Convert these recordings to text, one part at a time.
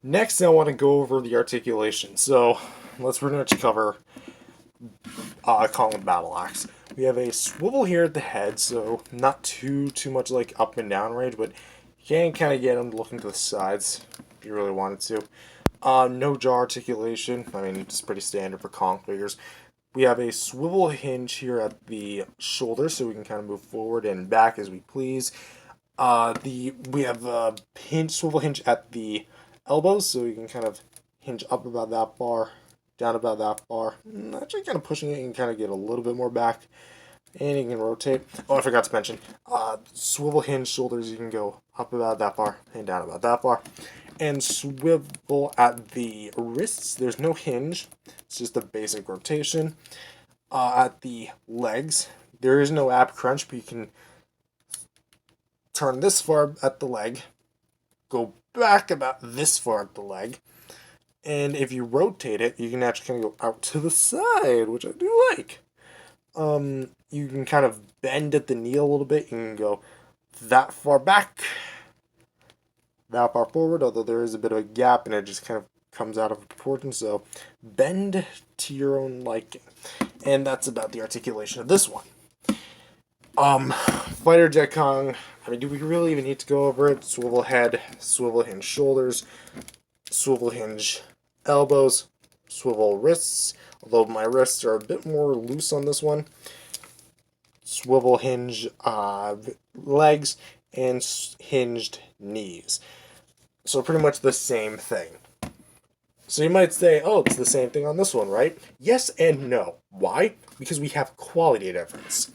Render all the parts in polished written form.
Next, I want to go over the articulation. So let's pretty much cover calling battle axe. We have a swivel here at the head, so not too much like up and down range, but you can kind of get them looking to the sides if you really wanted to. No jaw articulation. I mean, it's pretty standard for Kong figures. We have a swivel hinge here at the shoulder, so we can kind of move forward and back as we please. We have a swivel hinge at the elbows, so you can kind of hinge up about that far, down about that far. Actually, kind of pushing it, you can kind of get a little bit more back, and you can rotate. Oh, I forgot to mention, swivel hinge shoulders, you can go up about that far and down about that far. And swivel at the wrists, there's no hinge, it's just a basic rotation. At the legs, there is no ab crunch, but you can turn this far at the leg, go back about this far at the leg, and if you rotate it, you can actually kind of go out to the side, which I do like. You can kind of bend at the knee a little bit. You can go that far back, that far forward, although there is a bit of a gap and it just kind of comes out of proportion, so bend to your own liking. And that's about the articulation of this one. Fighter Jet Kong, I mean, do we really even need to go over it? Swivel head, swivel hinge shoulders, swivel hinge elbows, swivel wrists, although my wrists are a bit more loose on this one. Swivel hinge legs, and hinged knees. So pretty much the same thing. So you might say, oh, it's the same thing on this one, right? Yes and no. Why? Because we have quality difference.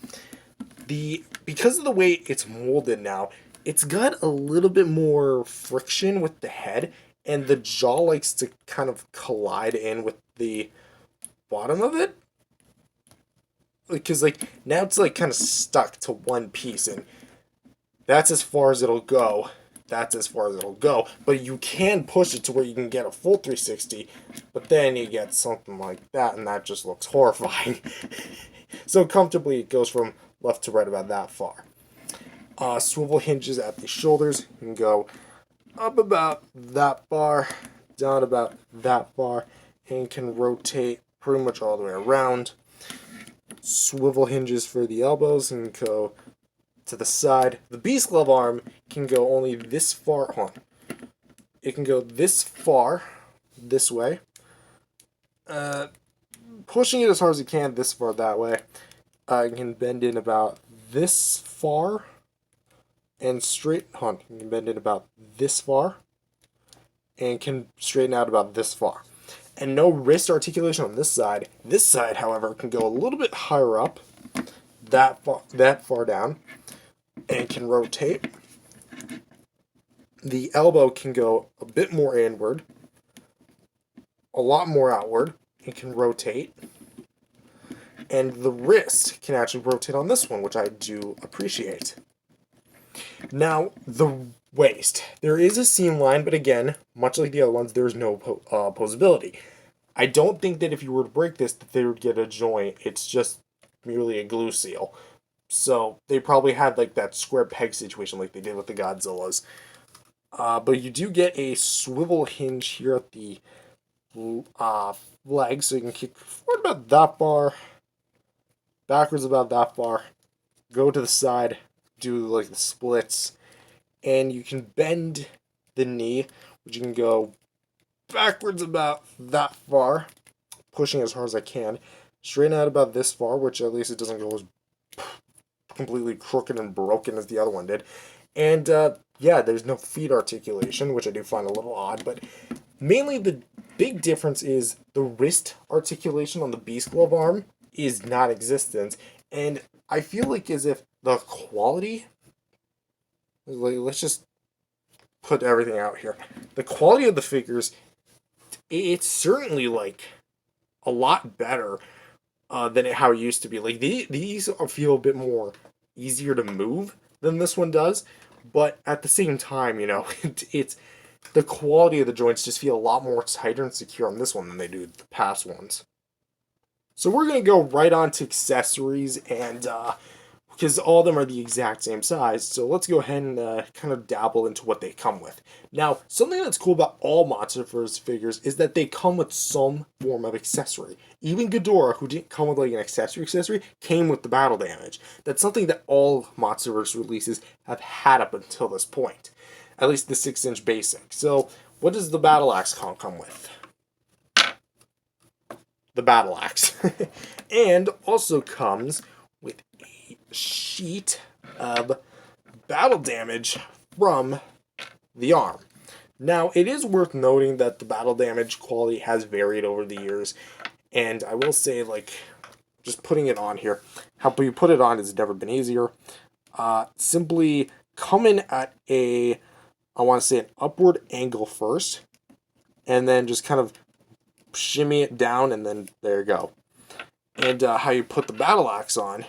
Because of the way it's molded now, it's got a little bit more friction with the head, and the jaw likes to kind of collide in with the bottom of it. Because now it's kind of stuck to one piece, and that's as far as it'll go. That's as far as it'll go. But you can push it to where you can get a full 360, but then you get something like that, and that just looks horrifying. So comfortably it goes from left to right about that far. Swivel hinges at the shoulders. You can go up about that far, down about that far, and can rotate pretty much all the way around. Swivel hinges for the elbows and go to the side. The Beast Glove arm can go only this far. Hold on. It can go this far, this way. Pushing it as hard as you can this far that way. You can bend in about this far and straight. Hold on. You can bend in about this far and can straighten out about this far. And no wrist articulation on this side. This side, however, can go a little bit higher up, that far down, and can rotate. The elbow can go a bit more inward, a lot more outward, and can rotate. And the wrist can actually rotate on this one, which I do appreciate. Now, the waist. There is a seam line, but again, much like the other ones, there's no posability. I don't think that if you were to break this, that they would get a joint. It's just merely a glue seal. So they probably had that square peg situation like they did with the Godzillas. But you do get a swivel hinge here at the leg, so you can kick forward about that far, backwards about that far, go to the side, do the splits, and you can bend the knee, which you can go backwards about that far, pushing as hard as I can, straighten out about this far, which at least it doesn't go as completely crooked and broken as the other one did. And yeah, there's no feet articulation, which I do find a little odd, but mainly the big difference is the wrist articulation on the Beast Glove arm is non-existent, and I feel as if the quality, let's just put everything out here, the quality of the figures, it's certainly a lot better than how it used to be. These feel a bit more easier to move than this one does, but at the same time, it's the quality of the joints just feel a lot more tighter and secure on this one than they do the past ones. So we're gonna go right on to accessories, and because all of them are the exact same size. So let's go ahead and kind of dabble into what they come with. Now, something that's cool about all Monsterverse figures is that they come with some form of accessory. Even Ghidorah, who didn't come with like an accessory, came with the battle damage. That's something that all Monsterverse releases have had up until this point. At least the 6-inch basic. So, what does the Battle Axe come with? The Battle Axe. And also comes with a sheet of battle damage from the arm. Now, it is worth noting that the battle damage quality has varied over the years, and I will say, like, just putting it on here, how you put it on has never been easier. Simply coming at a, I want to say, an upward angle first, and then just kind of shimmy it down, and then there you go. And how you put the battle axe on,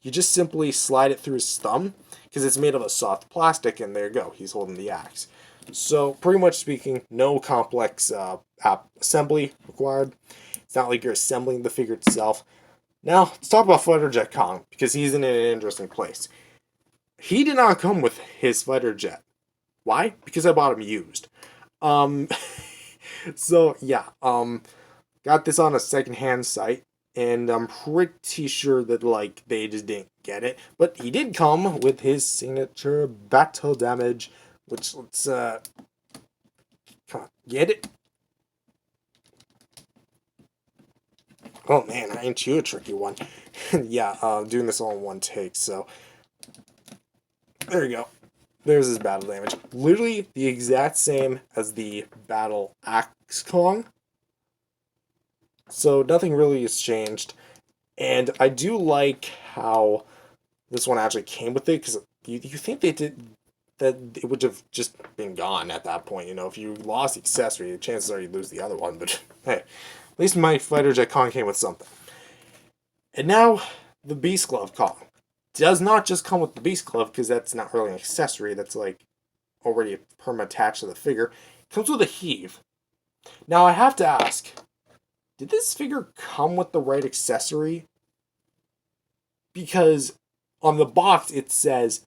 you just simply slide it through his thumb, because it's made of a soft plastic, and there you go, he's holding the axe. So, pretty much speaking, no complex assembly required. It's not like you're assembling the figure itself. Now, let's talk about Fighter Jet Kong, because he's in an interesting place. He did not come with his fighter jet. Why? Because I bought him used. Um, so, yeah, got this on a secondhand site, and I'm pretty sure that, like, they just didn't get it. But he did come with his signature battle damage, which, let's, come on, get it? Oh man, ain't you a tricky one. Yeah, doing this all in one take, so. There you go. There's his battle damage. Literally the exact same as the Battle Axe Kong. So nothing really has changed. And I do like how this one actually came with it, because you think they did that it would have just been gone at that point. You know, if you lost the accessory, the chances are you'd lose the other one. But hey, at least my Fighter Jet Kong came with something. And now, the Beast Glove Kong. Does not just come with the Beast Glove, because that's not really an accessory. That's like already perma-attached to the figure. It comes with a heave. Now, I have to ask, did this figure come with the right accessory? Because on the box it says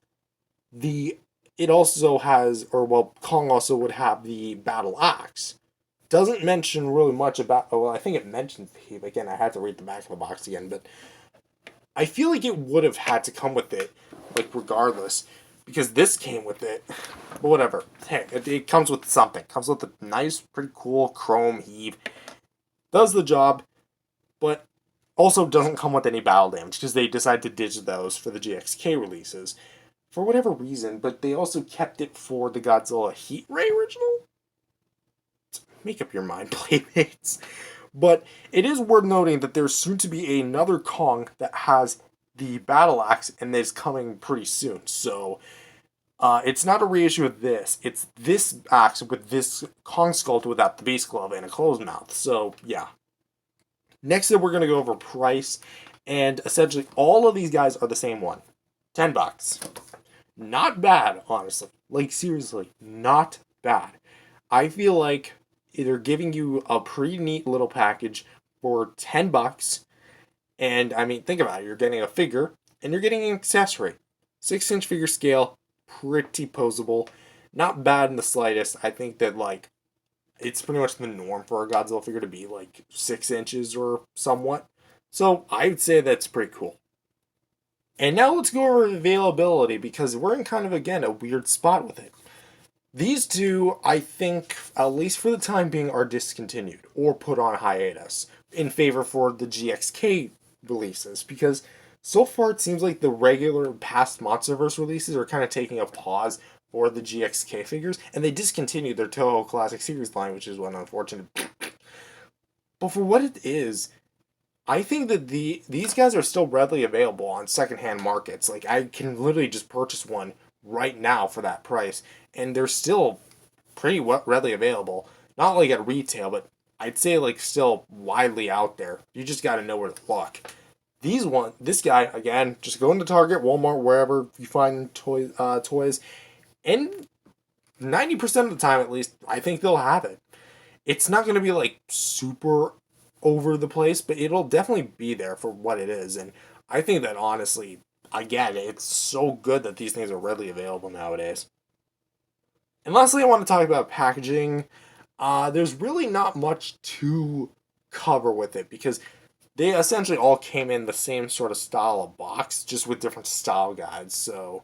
it also has, or well, Kong also would have the battle axe. Doesn't mention really much about, well, I think it mentions the heave. Again, I had to read the back of the box again, but I feel like it would have had to come with it, like, regardless, because this came with it. But whatever. Hey, it comes with something. It comes with a nice, pretty cool chrome heave. Does the job, but also doesn't come with any battle damage, because they decided to ditch those for the GXK releases. For whatever reason, but they also kept it for the Godzilla Heat Ray original? Make up your mind, Playmates. But it is worth noting that there's soon to be another Kong that has the battle axe, and is coming pretty soon. So it's not a reissue of this. It's this axe with this Kong sculpt without the beast glove and a closed mouth. So yeah. Next up, we're going to go over price, and essentially all of these guys are the same one. $10. Not bad, honestly. Like, seriously, not bad. I feel like they're giving you a pretty neat little package for $10. And I mean, think about it. You're getting a figure and you're getting an accessory. 6-inch figure scale, pretty posable. Not bad in the slightest. I think that, like, it's pretty much the norm for a Godzilla figure to be like 6 inches or somewhat. So I would say that's pretty cool. And now let's go over availability, because we're in kind of, again, a weird spot with it. These two, I think, at least for the time being, are discontinued or put on hiatus in favor for the GXK releases, because so far it seems like the regular past Monsterverse releases are kind of taking a pause for the GXK figures, and they discontinued their Toho Classic Series line, which is one unfortunate. But for what it is, I think that these guys are still readily available on secondhand markets. Like, I can literally just purchase one right now for that price, and they're still pretty readily available. Not like at retail, but I'd say like still widely out there. You just got to know where to look. This guy, again, just go into Target, Walmart, wherever you find toys, and 90% of the time at least, I think they'll have it. It's not going to be like super over the place, but it'll definitely be there for what it is. And I think that honestly, again, it's so good that these things are readily available nowadays. And lastly, I want to talk about packaging. There's really not much to cover with it because they essentially all came in the same sort of style of box, just with different style guides. So,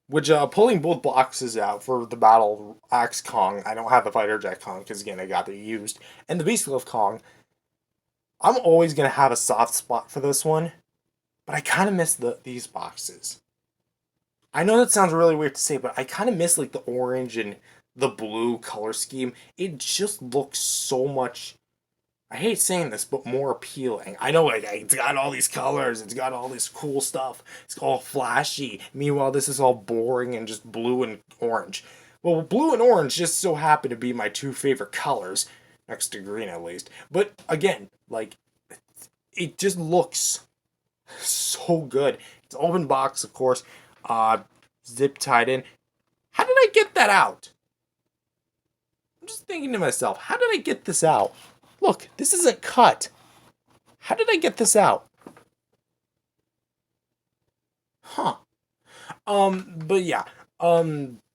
which pulling both boxes out for the Battle Axe Kong, I don't have the Fighter Jet Kong because again I got it used, and the Beast Cliff Kong. I'm always gonna have a soft spot for this one, but I kind of miss these boxes. I know that sounds really weird to say, but I kind of miss like the orange and the blue color scheme. It just looks so much. I hate saying this, but more appealing. I know, like, it's got all these colors, it's got all this cool stuff, it's all flashy. Meanwhile, this is all boring and just blue and orange. Well, blue and orange just so happen to be my two favorite colors, next to green at least. But again, like, it just looks so good. It's open box, of course, uh, zip tied in. How did I get that out? I'm just thinking to myself, how did I get this out? Look, this isn't cut. How did I get this out? Huh. But yeah.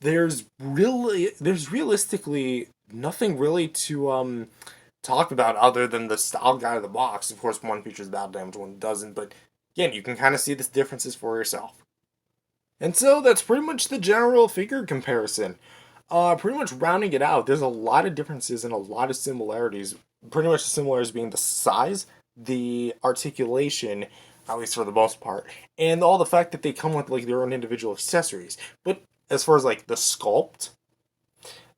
There's realistically nothing really to talk about other than the style guide of the box. Of course, one features battle damage, one doesn't, but again, you can kind of see the differences for yourself. And so that's pretty much the general figure comparison. Pretty much rounding it out, there's a lot of differences and a lot of similarities. Pretty much the similarities being the size, the articulation, at least for the most part, and all the fact that they come with like their own individual accessories. But as far as like the sculpt,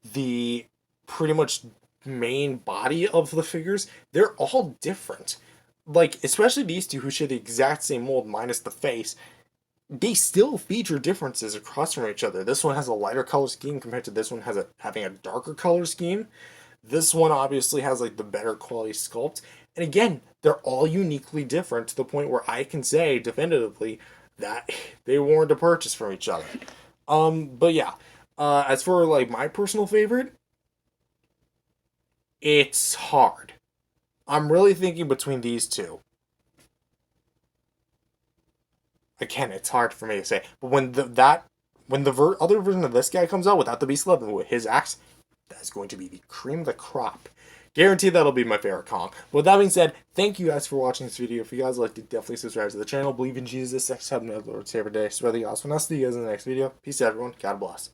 the pretty much main body of the figures, they're all different. Like, especially these two who share the exact same mold minus the face, they still feature differences across from each other. This one has a lighter color scheme compared to this one having a darker color scheme. This one obviously has like the better quality sculpt. And again, they're all uniquely different to the point where I can say definitively that they warrant a purchase from each other. But yeah, as for like my personal favorite, it's hard. I'm really thinking between these two. Again, it's hard for me to say. But when the other version of this guy comes out without the Beast 11 with his axe, that's going to be the cream of the crop. Guarantee that'll be my favorite Kong. With that being said, thank you guys for watching this video. If you guys liked it, definitely subscribe to the channel. Believe in Jesus. Next time, Lord's favorite day. Spread the gospel. And I'll see you guys in the next video. Peace out, everyone. God bless.